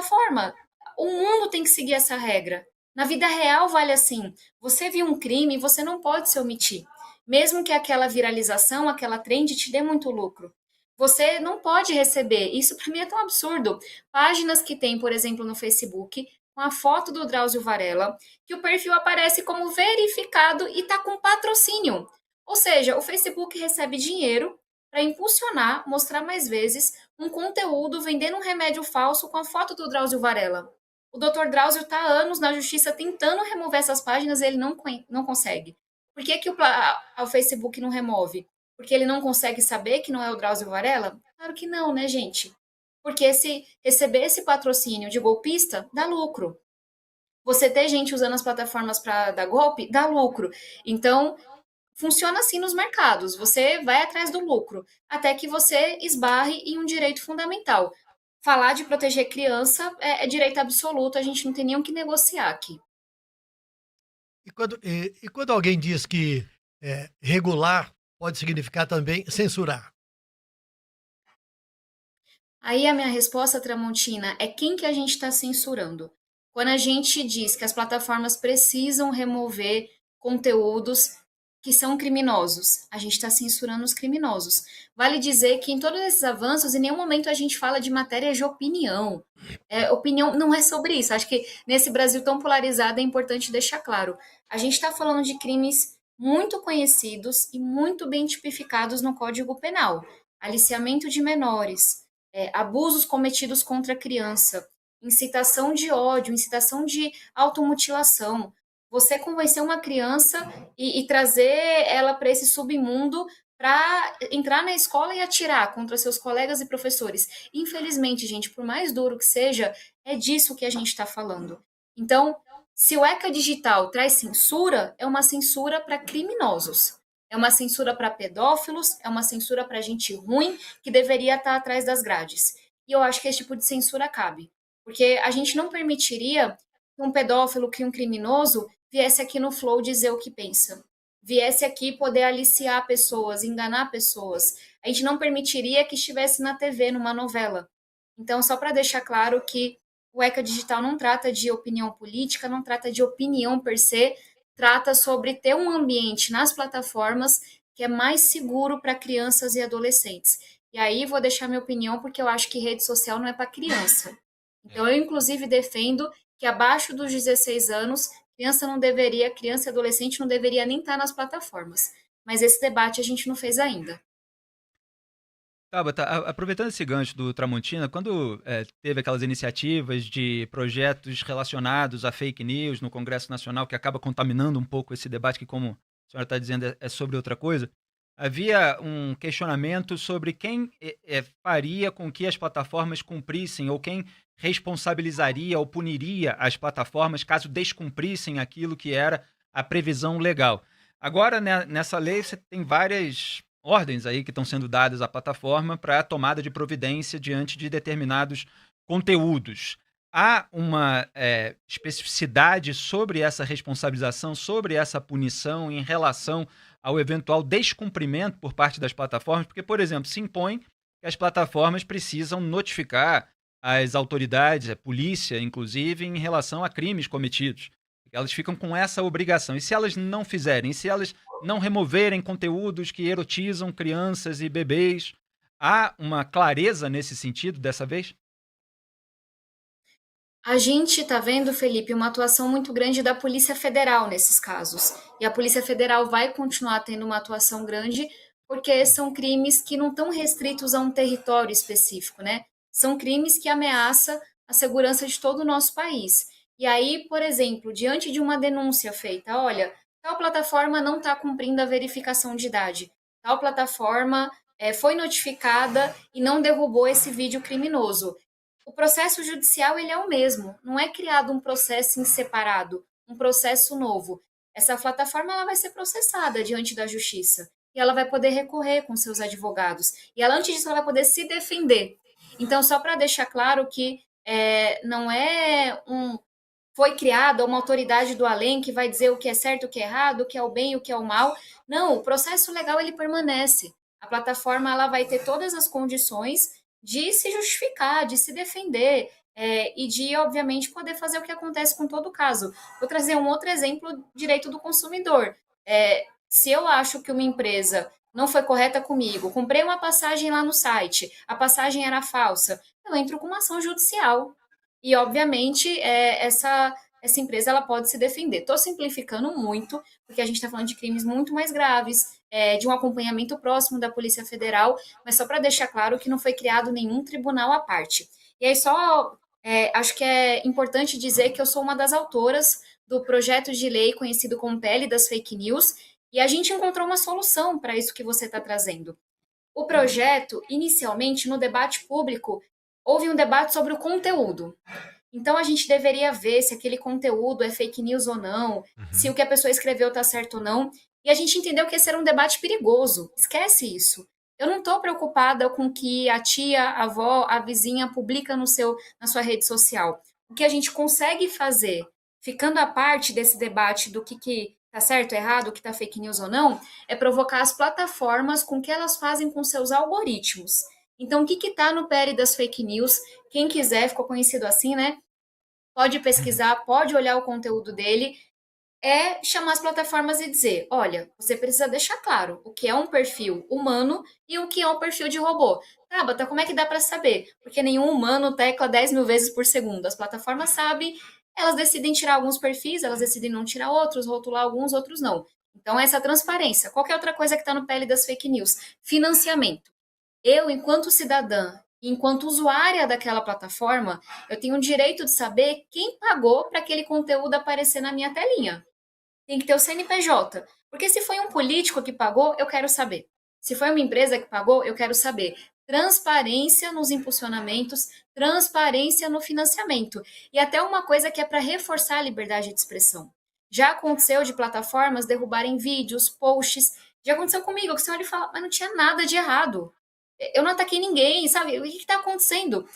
plataforma. O mundo tem que seguir essa regra. Na vida real vale assim. Você viu um crime, você não pode se omitir. Mesmo que aquela viralização, aquela trend te dê muito lucro. Você não pode receber. Isso para mim é tão absurdo. Páginas que tem, por exemplo, no Facebook, com a foto do Drauzio Varela, que o perfil aparece como verificado e está com patrocínio. Ou seja, o Facebook recebe dinheiro para impulsionar, mostrar mais vezes um conteúdo vendendo um remédio falso com a foto do Drauzio Varela. O Dr. Drauzio está há anos na justiça tentando remover essas páginas e ele não consegue. Por que, que o Facebook não remove? Porque ele não consegue saber que não é o Drauzio Varela? Claro que não, né, gente? Porque se receber esse patrocínio de golpista, dá lucro. Você ter gente usando as plataformas para dar golpe, dá lucro. Então, funciona assim nos mercados. Você vai atrás do lucro, até que você esbarre em um direito fundamental. Falar de proteger criança é direito absoluto, a gente não tem nem o que negociar aqui. E quando alguém diz que regular pode significar também censurar? Aí a minha resposta, Tramontina, é quem que a gente está censurando. Quando a gente diz que as plataformas precisam remover conteúdos que são criminosos, a gente está censurando os criminosos. Vale dizer que em todos esses avanços, em nenhum momento a gente fala de matéria de opinião. Opinião não é sobre isso. Acho que nesse Brasil tão polarizado é importante deixar claro. A gente está falando de crimes muito conhecidos e muito bem tipificados no Código Penal. Aliciamento de menores, abusos cometidos contra a criança, incitação de ódio, incitação de automutilação. Você convencer uma criança e trazer ela para esse submundo para entrar na escola e atirar contra seus colegas e professores. Infelizmente, gente, por mais duro que seja, é disso que a gente está falando. Então, se o ECA digital traz censura, é uma censura para criminosos. É uma censura para pedófilos, é uma censura para gente ruim que deveria estar atrás das grades. E eu acho que esse tipo de censura cabe. Porque a gente não permitiria que um pedófilo, que um criminoso viesse aqui no Flow dizer o que pensa. Viesse aqui poder aliciar pessoas, enganar pessoas. A gente não permitiria que estivesse na TV, numa novela. Então, só para deixar claro que o ECA Digital não trata de opinião política, não trata de opinião per se, trata sobre ter um ambiente nas plataformas que é mais seguro para crianças e adolescentes. E aí vou deixar minha opinião porque eu acho que rede social não é para criança. Então eu inclusive defendo que abaixo dos 16 anos, criança e adolescente não deveria nem estar nas plataformas. Mas esse debate a gente não fez ainda. Tabata, aproveitando esse gancho do Tramontina, quando teve aquelas iniciativas de projetos relacionados a fake news no Congresso Nacional, que acaba contaminando um pouco esse debate, que, como a senhora está dizendo, é sobre outra coisa, havia um questionamento sobre quem faria com que as plataformas cumprissem, ou quem responsabilizaria ou puniria as plataformas caso descumprissem aquilo que era a previsão legal. Agora, né, nessa lei, você tem várias ordens aí que estão sendo dadas à plataforma para a tomada de providência diante de determinados conteúdos. Há uma especificidade sobre essa responsabilização, sobre essa punição em relação ao eventual descumprimento por parte das plataformas? Porque, por exemplo, se impõe que as plataformas precisam notificar as autoridades, a polícia, inclusive, em relação a crimes cometidos. Elas ficam com essa obrigação. E se elas não fizerem, se elas não removerem conteúdos que erotizam crianças e bebês, há uma clareza nesse sentido dessa vez? A gente está vendo, Felipe, uma atuação muito grande da Polícia Federal nesses casos. E a Polícia Federal vai continuar tendo uma atuação grande, porque são crimes que não estão restritos a um território específico, né? São crimes que ameaçam a segurança de todo o nosso país. E aí, por exemplo, diante de uma denúncia feita, olha, tal plataforma não está cumprindo a verificação de idade, tal plataforma foi notificada e não derrubou esse vídeo criminoso. O processo judicial ele é o mesmo, não é criado um processo em separado, um processo novo. Essa plataforma ela vai ser processada diante da justiça e ela vai poder recorrer com seus advogados. E ela, antes disso, ela vai poder se defender. Então, só para deixar claro que não é foi criada uma autoridade do além que vai dizer o que é certo, o que é errado, o que é o bem, o que é o mal. Não, o processo legal ele permanece. A plataforma ela vai ter todas as condições de se justificar, de se defender. e de, obviamente, poder fazer o que acontece com todo caso. Vou trazer um outro exemplo, direito do consumidor. Se eu acho que uma empresa não foi correta comigo, comprei uma passagem lá no site, a passagem era falsa, eu entro com uma ação judicial. E, obviamente, essa empresa ela pode se defender. Estou simplificando muito, porque a gente está falando de crimes muito mais graves, de um acompanhamento próximo da Polícia Federal, mas só para deixar claro que não foi criado nenhum tribunal à parte. E aí, só acho que é importante dizer que eu sou uma das autoras do projeto de lei conhecido como PL das Fake News, e a gente encontrou uma solução para isso que você está trazendo. O projeto, inicialmente, no debate público, houve um debate sobre o conteúdo. Então, a gente deveria ver se aquele conteúdo é fake news ou não, se o Uhum. que a pessoa escreveu está certo ou não. E a gente entendeu que esse era um debate perigoso. Esquece isso. Eu não estou preocupada com o que a tia, a avó, a vizinha publica na sua rede social. O que a gente consegue fazer, ficando à parte desse debate do que tá certo, errado, o que tá fake news ou não, é provocar as plataformas com o que elas fazem com seus algoritmos. Então, o que está no PL das fake news? Quem quiser, ficou conhecido assim, né? Pode pesquisar, pode olhar o conteúdo dele, chamar as plataformas e dizer: olha, você precisa deixar claro o que é um perfil humano e o que é um perfil de robô. Tabata, como é que dá para saber? Porque nenhum humano tecla 10 mil vezes por segundo. As plataformas sabem, elas decidem tirar alguns perfis, elas decidem não tirar outros, rotular alguns, outros não. Então, essa transparência. Qualquer outra coisa que está no pele das fake news? Financiamento. Eu, enquanto cidadã, enquanto usuária daquela plataforma, eu tenho o direito de saber quem pagou para aquele conteúdo aparecer na minha telinha. Tem que ter o CNPJ. Porque se foi um político que pagou, eu quero saber. Se foi uma empresa que pagou, eu quero saber. Transparência nos impulsionamentos, transparência no financiamento. E até uma coisa que é para reforçar a liberdade de expressão. Já aconteceu de plataformas derrubarem vídeos, posts. Já aconteceu comigo, que você olha e fala, mas não tinha nada de errado. Eu não ataquei ninguém, sabe? O que está acontecendo?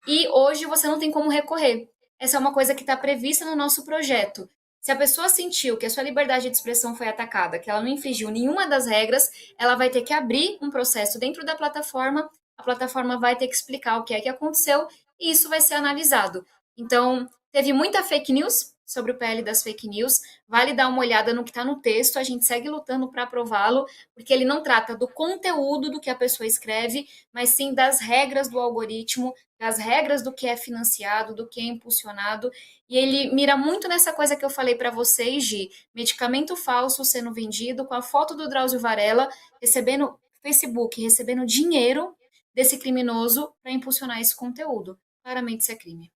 E hoje você não tem como recorrer. Essa é uma coisa que está prevista no nosso projeto. Se a pessoa sentiu que a sua liberdade de expressão foi atacada, que ela não infringiu nenhuma das regras, ela vai ter que abrir um processo dentro da plataforma, a plataforma vai ter que explicar o que é que aconteceu e isso vai ser analisado. Então, teve muita fake news sobre o PL das fake news, vale dar uma olhada no que está no texto, a gente segue lutando para aprová-lo, porque ele não trata do conteúdo do que a pessoa escreve, mas sim das regras do algoritmo, das regras do que é financiado, do que é impulsionado, e ele mira muito nessa coisa que eu falei para vocês de medicamento falso sendo vendido com a foto do Drauzio Varela, recebendo Facebook, recebendo dinheiro desse criminoso para impulsionar esse conteúdo. Claramente isso é crime.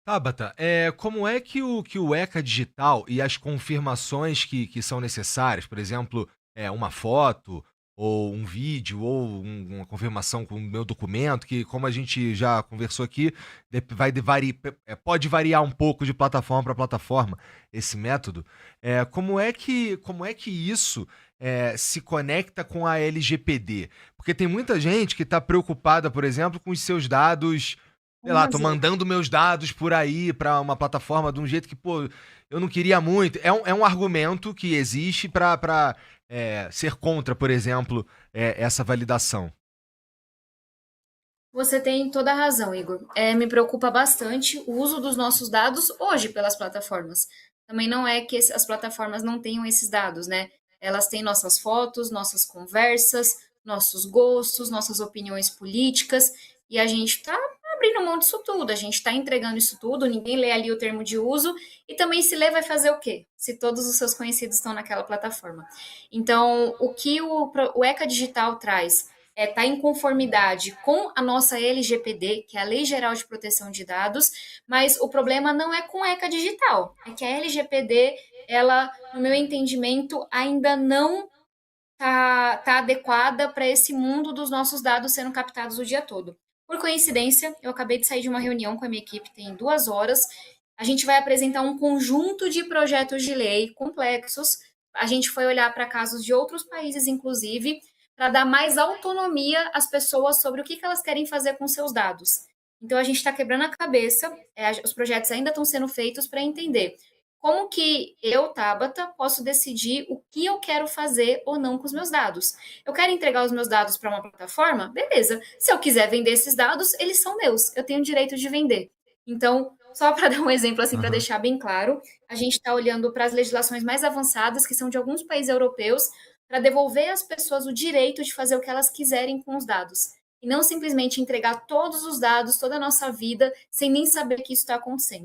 Tabata, como é que o ECA digital e as confirmações que são necessárias, por exemplo, uma foto ou um vídeo ou uma confirmação com o meu documento, que como a gente já conversou aqui, pode variar um pouco de plataforma para plataforma esse método. Como é que isso se conecta com a LGPD? Porque tem muita gente que está preocupada, por exemplo, com os seus dados. Sei lá, tô Vazio. mandando meus dados por aí pra uma plataforma de um jeito que, pô, eu não queria muito. É um argumento que existe pra ser contra, por exemplo, essa validação. Você tem toda a razão, Igor. Me preocupa bastante o uso dos nossos dados hoje pelas plataformas. Também não é que as plataformas não tenham esses dados, né? Elas têm nossas fotos, nossas conversas, nossos gostos, nossas opiniões políticas, e a gente está abrindo mão disso tudo, a gente está entregando isso tudo, ninguém lê ali o termo de uso, e também se lê vai fazer o quê? Se todos os seus conhecidos estão naquela plataforma. Então, o que o ECA Digital traz está em conformidade com a nossa LGPD, que é a Lei Geral de Proteção de Dados, mas o problema não é com a ECA Digital, é que a LGPD, ela, no meu entendimento, ainda não tá adequada para esse mundo dos nossos dados sendo captados o dia todo. Por coincidência, eu acabei de sair de uma reunião com a minha equipe, tem 2 horas. A gente vai apresentar um conjunto de projetos de lei complexos. A gente foi olhar para casos de outros países, inclusive, para dar mais autonomia às pessoas sobre o que elas querem fazer com seus dados. Então, a gente está quebrando a cabeça, os projetos ainda estão sendo feitos para entender como que eu, Tabata, posso decidir o que eu quero fazer ou não com os meus dados. Eu quero entregar os meus dados para uma plataforma? Beleza. Se eu quiser vender esses dados, eles são meus. Eu tenho o direito de vender. Então, só para dar um exemplo, assim, para Aham. deixar bem claro, a gente está olhando para as legislações mais avançadas, que são de alguns países europeus, para devolver às pessoas o direito de fazer o que elas quiserem com os dados. E não simplesmente entregar todos os dados, toda a nossa vida, sem nem saber que isso está acontecendo.